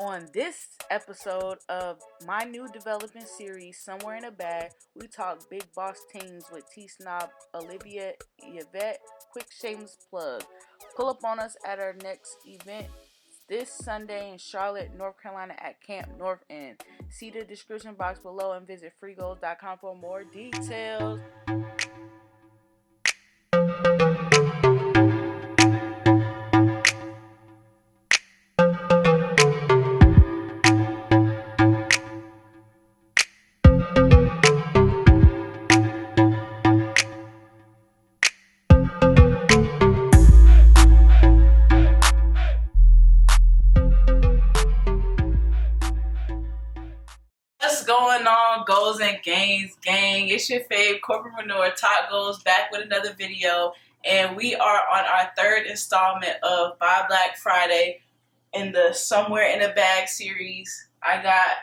On this episode of my new development series, Somewhere in a Bag, we talk big boss teams with Tea Snob, Olivia, Yvette. Quick shameless plug. Pull up on us at our next event this Sunday in Charlotte, North Carolina at Camp Northend. See the description box below and visit freegoals.com for more details. What's going on, Goals and Gains gang? It's your fave corporatepreneur Tat Goalz back with another video, and we are on our third installment of Buy Black Friday in the Somewhere in a Bag series. I got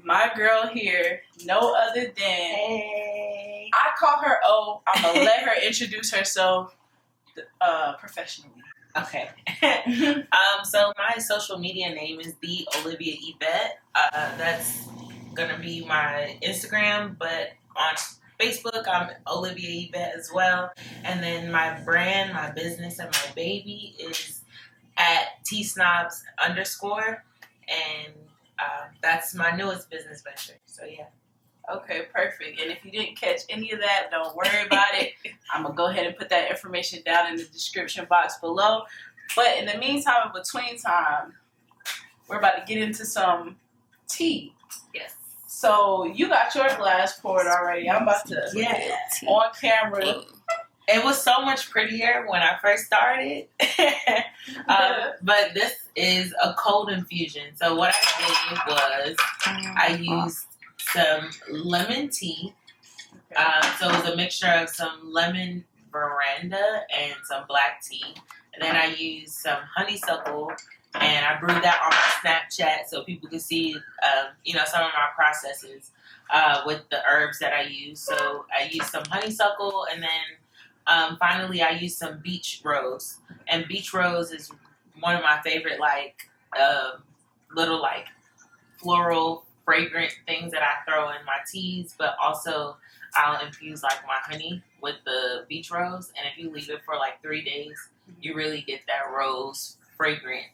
my girl here, no other than I call her O. I'm gonna let her introduce herself professionally. Okay. So my social media name is the Olivia Yvette. That's gonna be my Instagram, but on Facebook I'm Olivia Yvette as well. And then my brand, my business, and my baby is at Tea Snobs _ and that's my newest business venture. So yeah. Okay, perfect. And if you didn't catch any of that, don't worry about it. I'm going to go ahead and put that information down in the description box below. But in the meantime, in between time, we're about to get into some tea. Yes. So you got your glass poured already. I'm about to, on camera. It was so much prettier when I first started. But this is a cold infusion. So what I did was I used some lemon tea. So it was a mixture of some lemon veranda and some black tea. And then I used some honeysuckle, and I brewed that on my Snapchat so people could see, some of my processes with the herbs that I use. So I used some honeysuckle, and then finally I used some beach rose. And beach rose is one of my favorite, little, floral fragrant things that I throw in my teas, but also I'll infuse my honey with the beach rose, and if you leave it for 3 days, you really get that rose fragrant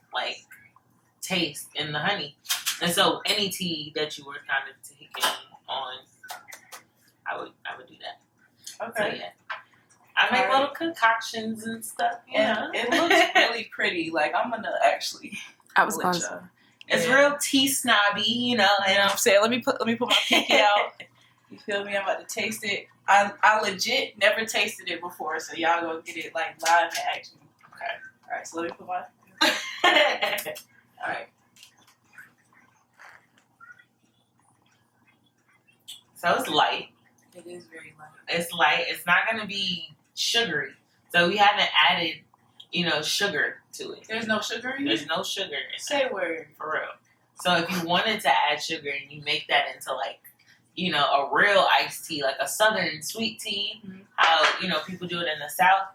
taste in the honey. And so any tea that you were kind of taking on, I would do that. Okay. So yeah, I make little concoctions and stuff. It looks really pretty. I'm gonna actually. I was going to. It's real tea snobby, You know what I'm saying? Let me put my pinky out. You feel me? I'm about to taste it. I legit never tasted it before, so y'all gonna get it live in action. Okay. All right. So let me put my. All right. So it's light. It is very light. It's light. It's not gonna be sugary. So we haven't added, sugar to it. There's no sugar in it? There's no sugar. Say word. For real. So if you wanted to add sugar and you make that into a real iced tea, like a southern sweet tea, how, people do it in the South,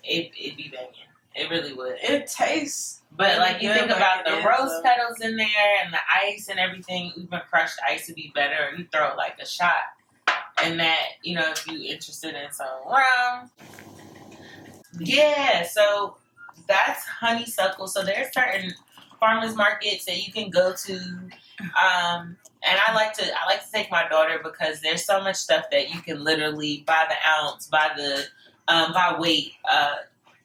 it'd be banging. It really would. It tastes. But you think about the rose petals in there and the ice and everything, even crushed ice would be better. Or you throw a shot. And that, if you're interested in some rum. Yeah, so that's honeysuckle. So there's certain farmers markets that you can go to, and I like to take my daughter because there's so much stuff that you can literally by the ounce, by weight,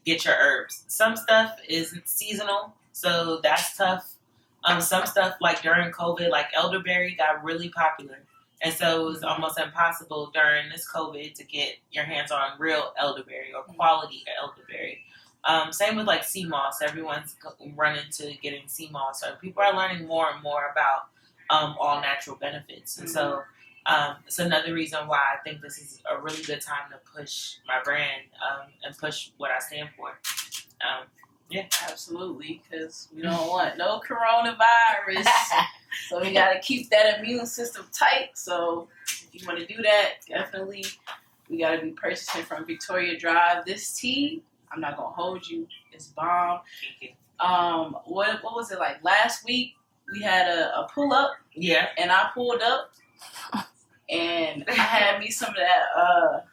get your herbs. Some stuff is seasonal, so that's tough. Some stuff during COVID, elderberry got really popular, and so it was almost impossible during this COVID to get your hands on real elderberry or quality elderberry. Same with sea moss. Everyone's running to getting sea moss. So people are learning more and more about all natural benefits. And so it's another reason why I think this is a really good time to push my brand and push what I stand for. Yeah. Absolutely, because we don't want no coronavirus. So we got to keep that immune system tight. So if you want to do that, definitely we got to be purchasing from Victoria Drive. This tea, I'm not going to hold you. It's bomb. Thank you. What was it last week? we had a pull up. Yeah. And I pulled up, and I had me some of that.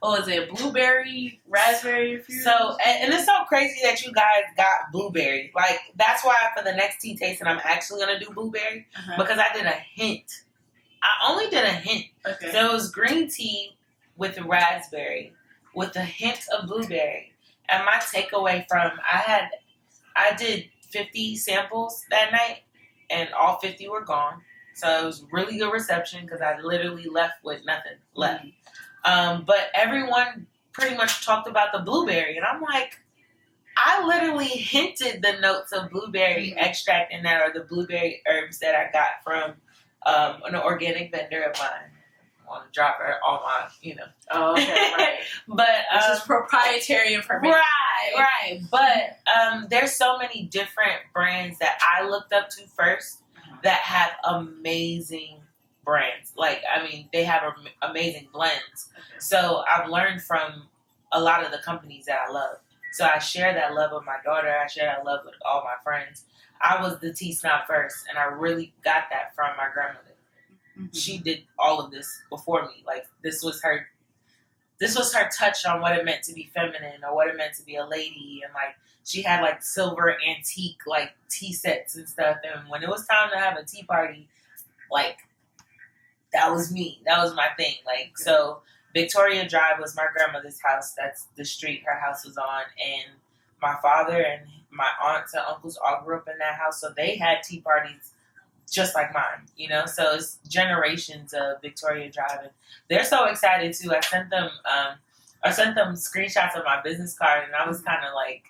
What was it? Blueberry, raspberry infusion. So, and it's so crazy that you guys got blueberry. Like, that's why for the next tea tasting, I'm actually going to do blueberry. Because I did a hint. I only did a hint. Okay. So it was green tea with raspberry, with a hint of blueberry. And my takeaway from, I did 50 samples that night, and all 50 were gone. So it was really good reception because I literally left with nothing left. But everyone pretty much talked about the blueberry. And I'm like, I literally hinted the notes of blueberry extract in there, or the blueberry herbs that I got from an organic vendor of mine. I want to drop her all my, Oh, okay, right. But this is proprietary information. Right. But there's so many different brands that I looked up to first that have amazing brands. Like, I mean, they have amazing blends. Okay. So I've learned from a lot of the companies that I love. So I share that love with my daughter. I share that love with all my friends. I was the tea snob first, and I really got that from my grandmother. She did all of this before me. Like, this was her touch on what it meant to be feminine, or what it meant to be a lady. And like, she had like silver antique like tea sets and stuff. And when it was time to have a tea party, like, that was me. That was my thing. Like, so Victoria Drive was my grandmother's house. That's the street her house was on. And my father and my aunts and uncles all grew up in that house. So they had tea parties just like mine, So it's generations of Victoria Drive. And they're so excited too. I sent them screenshots of my business card, and I was kind of like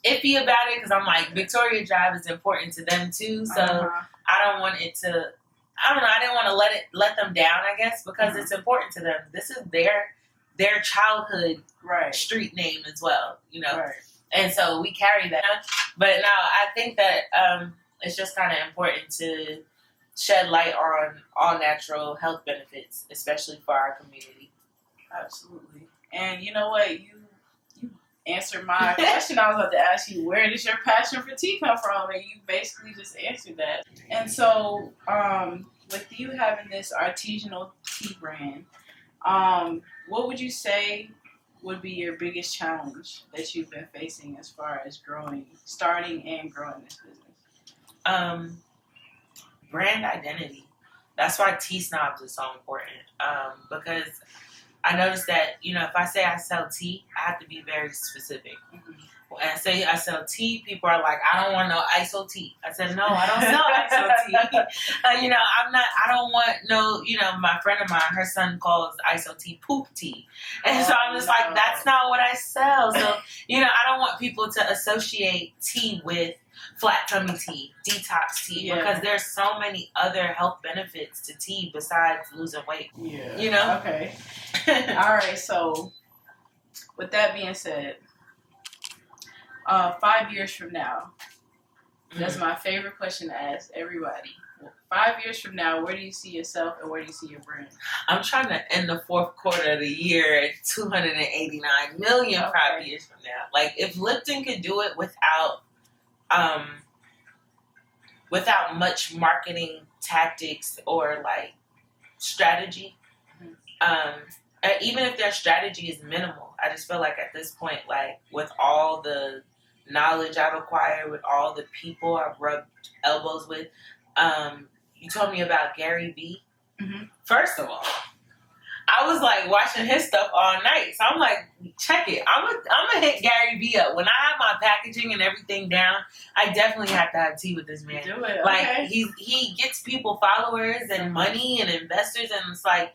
iffy about it because I'm like, Victoria Drive is important to them too. So I don't want it to, I don't know, I didn't want to let them down, I guess, because it's important to them. This is their childhood street name as well, Right. And so we carry that. But no, I think that it's just kind of important to shed light on all natural health benefits, especially for our community. Absolutely. And you know what? You answered my question. I was about to ask you, where does your passion for tea come from? And you basically just answered that. And so, with you having this artisanal tea brand, what would you say would be your biggest challenge that you've been facing as far as starting and growing this business? Brand identity. That's why Tea Snobs is so important. Because I noticed that, if I say I sell tea, I have to be very specific. When I say I sell tea, people are like, I don't want no ISO tea. I said, no, I don't sell ISO tea. I don't want no, my friend of mine, her son calls ISO tea poop tea. And so I'm just like, that's not what I sell. So, I don't want people to associate tea with flat tummy tea, detox tea, because there's so many other health benefits to tea besides losing weight. Yeah. Okay. All right. So, with that being said, 5 years from now, that's my favorite question to ask everybody. 5 years from now, where do you see yourself and where do you see your brand? I'm trying to end the fourth quarter of the year at 289 million 5 years from now. Like, if Lipton could do it without much marketing tactics or like strategy, even if their strategy is minimal, I just feel like at this point, like with all the knowledge I've acquired, with all the people I've rubbed elbows with, you told me about Gary Vee. First of all, I was like watching his stuff all night. So I'm like, check it. I'm gonna hit Gary Vee up. When I have my packaging and everything down, I definitely have to have tea with this man. Do it. Like, okay. he gets people followers and money and investors, and it's like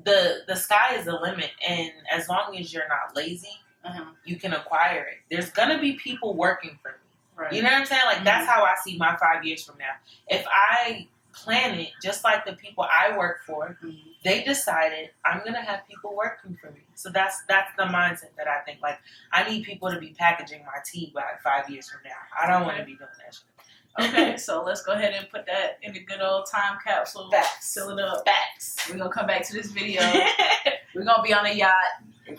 the sky is the limit. And as long as you're not lazy, you can acquire it. There's gonna be people working for me. Right. You know what I'm saying? Like, that's how I see my 5 years from now. If I plan it just like the people I work for, they decided I'm gonna have people working for me. So that's the mindset that I think. Like, I need people to be packaging my tea by 5 years from now. I don't want to be doing that shit. Okay, so let's go ahead and put that in the good old time capsule. Facts. Fill it up. Facts. We're gonna come back to this video. We're gonna be on a yacht.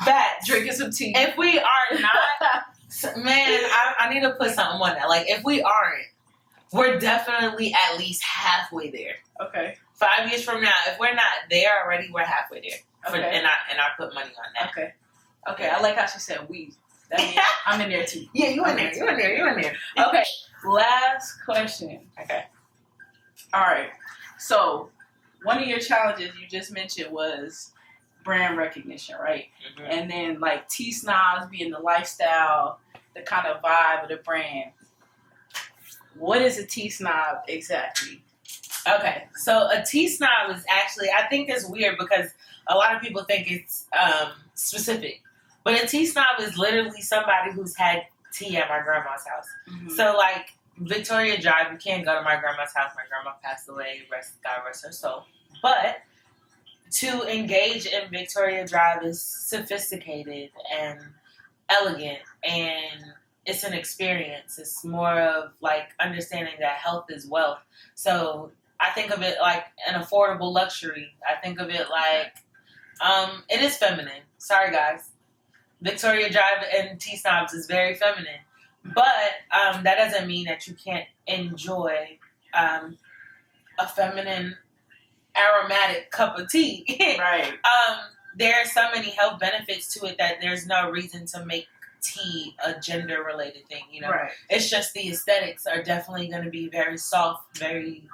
Facts. Drinking some tea. If we are not, man, I need to put something on that. Like, if we aren't, we're definitely at least halfway there. Okay. 5 years from now, if we're not there already, we're halfway there. Okay. And I put money on that. Okay. Okay. I like how she said we. That means I'm in there too. Yeah, you in there. You in there. You in there. Okay. Last question. Okay. All right. So, one of your challenges you just mentioned was brand recognition, right? Mm-hmm. And then like Tea Snobs being the lifestyle, the kind of vibe of the brand. What is a Tea Snob exactly? Okay, so a Tea Snob is actually, I think it's weird because a lot of people think it's specific. But a Tea Snob is literally somebody who's had tea at my grandma's house. Mm-hmm. So like Victoria Drive, you can't go to my grandma's house. My grandma passed away, God rest her soul. But to engage in Victoria Drive is sophisticated and elegant, and it's an experience. It's more of like understanding that health is wealth. So I think of it like an affordable luxury. I think of it like it is feminine. Sorry guys, Victoria Drive and Tea Snobs is very feminine, but that doesn't mean that you can't enjoy a feminine aromatic cup of tea. Right. There are so many health benefits to it that there's no reason to make tea a gender related thing, you know. Right. It's just the aesthetics are definitely going to be very soft, very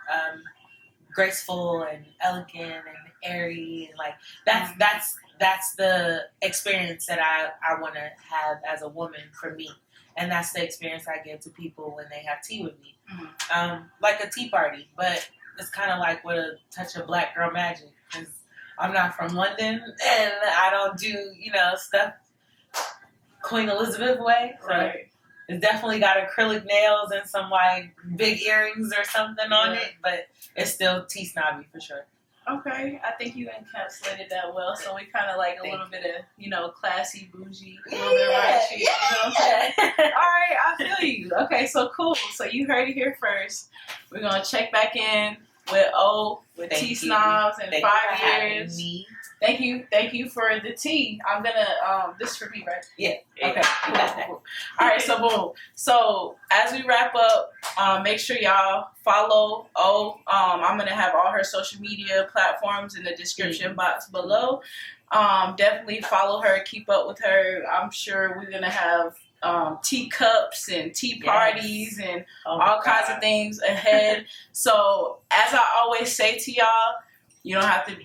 graceful and elegant and airy, and like that's the experience that I want to have as a woman for me, and that's the experience I give to people when they have tea with me. Mm-hmm. Like a tea party, but it's kind of like with a touch of black girl magic, because I'm not from London and I don't do, you know, stuff Queen Elizabeth way. So right. It's definitely got acrylic nails and some like big earrings or something on it, but it's still tea snobby for sure. Okay, I think you encapsulated that well. So we kind of like a little bit of, you know, classy, bougie, a little bit ratchet. You know what I'm saying? All right, I feel you. Okay, so cool. So you heard it here first. We're gonna check back in with Tea Snobs in 5 years. Thank you for the tea. I'm gonna this is for me, right? Yeah. Okay. Cool. All right, so boom. So as we wrap up, make sure y'all follow I'm gonna have all her social media platforms in the description box below. Definitely follow her, keep up with her. I'm sure we're gonna have teacups and tea parties and all kinds of things ahead. So as I always say to y'all, you don't have to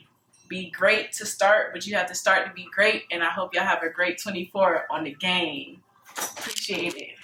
be great to start, but you have to start to be great. And I hope y'all have a great 24 on the game. Appreciate it.